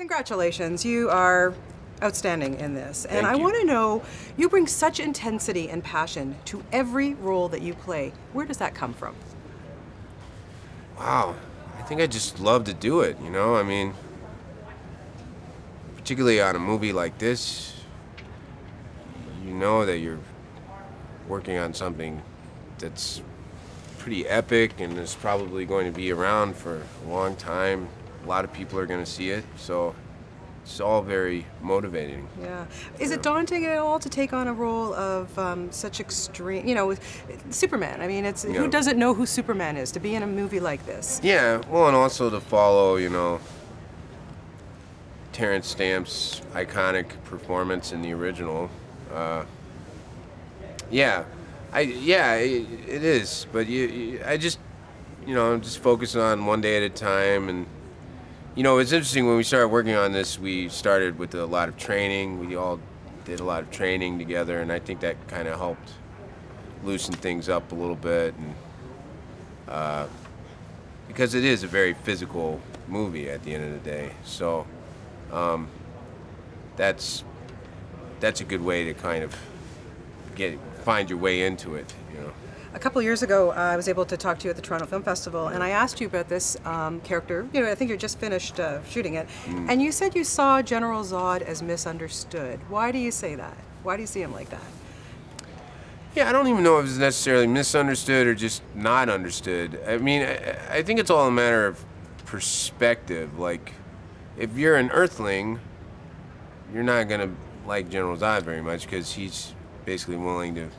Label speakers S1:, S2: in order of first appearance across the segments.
S1: Congratulations, you are outstanding in this. And
S2: Thank
S1: I
S2: you.
S1: want to know, you bring such intensity and passion to every role that you play. Where does that come from?
S2: Wow, I think I just love to do it, you know? I mean, particularly on a movie like this, you know that you're working on something that's pretty epic and is probably going to be around for a long time. A lot of people are going to see it, so it's all very motivating.
S1: Yeah. Is it daunting at all to take on a role of such extreme, with Superman? I mean, who doesn't know who Superman is, to be in a movie like this?
S2: Yeah, well, and also to follow, Terrence Stamp's iconic performance in the original. It is. But I just, I'm just focusing on one day at a time. And, it's interesting, when we started working on this, we started with a lot of training. We all did a lot of training together, and I think that kind of helped loosen things up a little bit. And because it is a very physical movie at the end of the day. So that's a good way to kind of find your way into it,
S1: A couple of years ago, I was able to talk to you at the Toronto Film Festival, and I asked you about this character. I think you just finished shooting it, and you said you saw General Zod as misunderstood. Why do you say that? Why do you see him like that?
S2: Yeah, I don't even know if it's necessarily misunderstood or just not understood. I mean, I think it's all a matter of perspective. Like, if you're an Earthling, you're not going to like General Zod very much, because he's basically willing to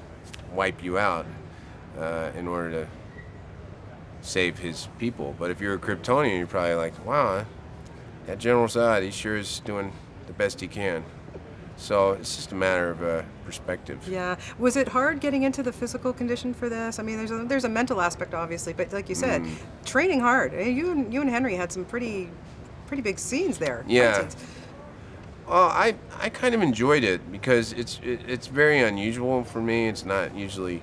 S2: wipe you out in order to save his people. But if you're a Kryptonian, you're probably like, wow, that General Zod, he sure is doing the best he can. So it's just a matter of perspective.
S1: Yeah. Was it hard getting into the physical condition for this? I mean, there's a mental aspect, obviously, but like you said, training hard. You and Henry had some pretty big scenes there.
S2: Yeah. Well, I kind of enjoyed it because it's very unusual for me. It's not usually,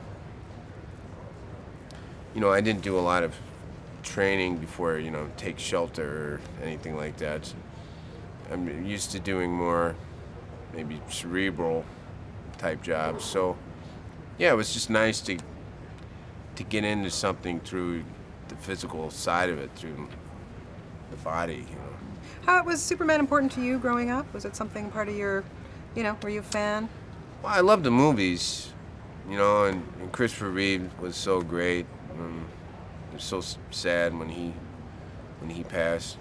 S2: I didn't do a lot of training before, take shelter or anything like that. I'm used to doing more maybe cerebral type jobs. So yeah, it was just nice to get into something through the physical side of it, through the body,
S1: How was Superman important to you growing up? Was it something part of your, were you a fan?
S2: Well, I love the movies, and Christopher Reeve was so great. It was so sad when he passed.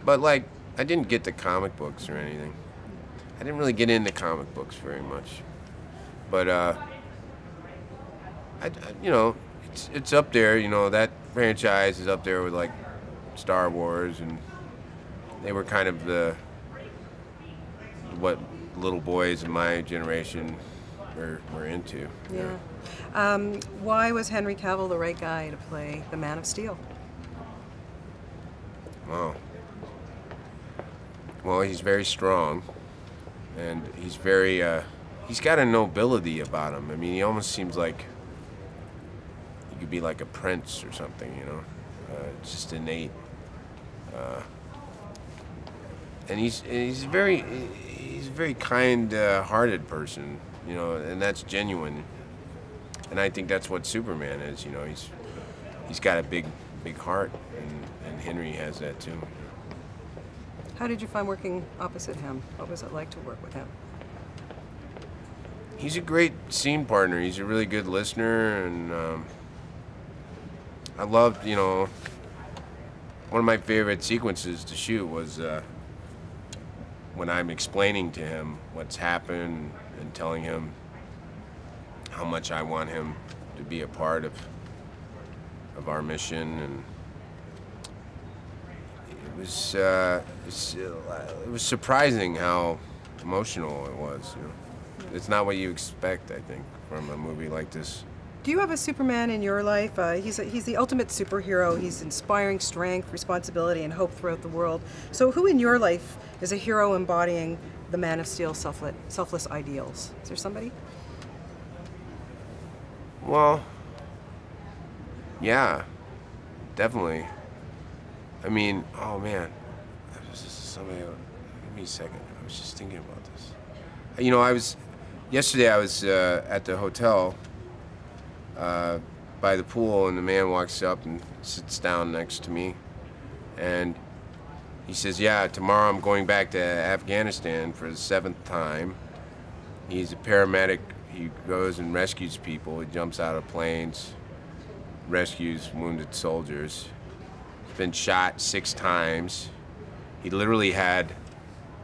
S2: But like, I didn't get the comic books or anything. I didn't really get into comic books very much. But it's up there. That franchise is up there with like Star Wars, and they were kind of what little boys of my generation were into.
S1: Yeah. Why was Henry Cavill the right guy to play the Man of Steel?
S2: Wow. Well, he's very strong, and he's got a nobility about him. I mean, he almost seems like he could be like a prince or something, It's just innate. And he's a very kind-hearted person, and that's genuine. And I think that's what Superman is, he's got a big heart, and Henry has that too.
S1: How did you find working opposite him? What was it like to work with him?
S2: He's a great scene partner. He's a really good listener, and I loved, one of my favorite sequences to shoot was when I'm explaining to him what's happened and telling him how much I want him to be a part of our mission. And it was surprising how emotional it was. It's not what you expect, I think, from a movie like this.
S1: Do you have a Superman in your life? He's the ultimate superhero. He's inspiring strength, responsibility, and hope throughout the world. So who in your life is a hero embodying the Man of Steel's selfless ideals? Is there somebody?
S2: Well, yeah, definitely. I mean, oh man, somebody. Give me a second. I was just thinking about this. You know, yesterday I was at the hotel by the pool, and the man walks up and sits down next to me, and he says, "Yeah, tomorrow I'm going back to Afghanistan for the 7th time." He's a paramedic. He goes and rescues people. He jumps out of planes, rescues wounded soldiers. He's been shot 6 times. He literally had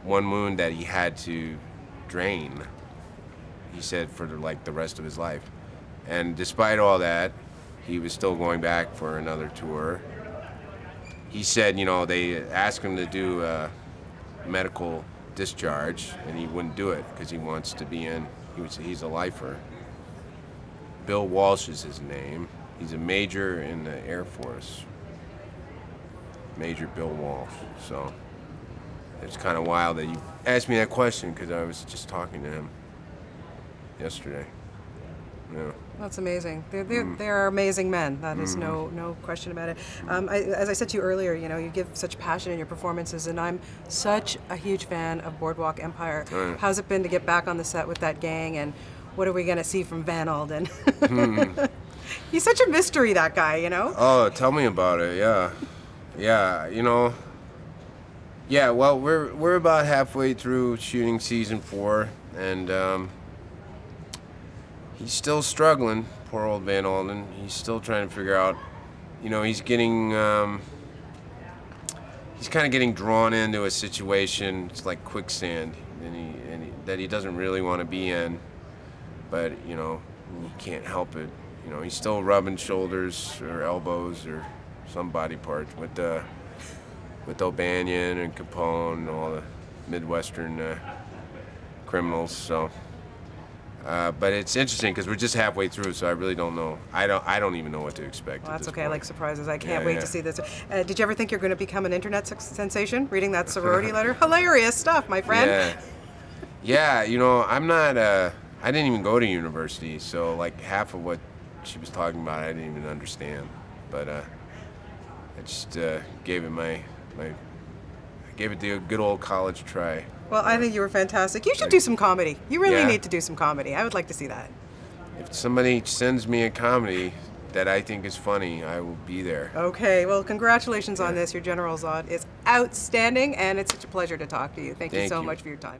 S2: one wound that he had to drain, he said, for like the rest of his life. And despite all that, he was still going back for another tour. He said, you know, they asked him to do a medical discharge, and he wouldn't do it because he wants to be in. He's a lifer. Bill Walsh is his name. He's a major in the Air Force. Major Bill Walsh. So it's kind of wild that you asked me that question, because I was just talking to him yesterday. Yeah.
S1: That's amazing. They're amazing men. That is no question about it. As I said to you earlier, you know, you give such passion in your performances, and I'm such a huge fan of Boardwalk Empire. How's it been to get back on the set with that gang, and what are we going to see from Van Alden? He's such a mystery, that guy, you know?
S2: Oh, tell me about it. Yeah. Yeah, you know. Yeah, well, we're about halfway through shooting season 4, and he's still struggling, poor old Van Alden. He's still trying to figure out, you know, he's getting, he's kind of getting drawn into a situation. It's like quicksand, that he doesn't really want to be in, but, you know, he can't help it. You know, he's still rubbing shoulders or elbows or some body parts with O'Banion and Capone and all the Midwestern criminals, so. But it's interesting because we're just halfway through, so I really don't know. I don't even know what to expect.
S1: Well, that's okay.
S2: Point.
S1: I like surprises. I can't wait to see this. Did you ever think you're going to become an internet sensation? Reading that sorority letter, hilarious stuff, my friend.
S2: Yeah, yeah. You know, I'm not. I didn't even go to university, so like half of what she was talking about, I didn't even understand. But I just gave it the good old college try.
S1: Well, I think you were fantastic. You should do some comedy. You really need to do some comedy. I would like to see that.
S2: If somebody sends me a comedy that I think is funny, I will be there.
S1: Okay, well, congratulations on this. Your General Zod is outstanding, and it's such a pleasure to talk to you. Thank you so much for your time.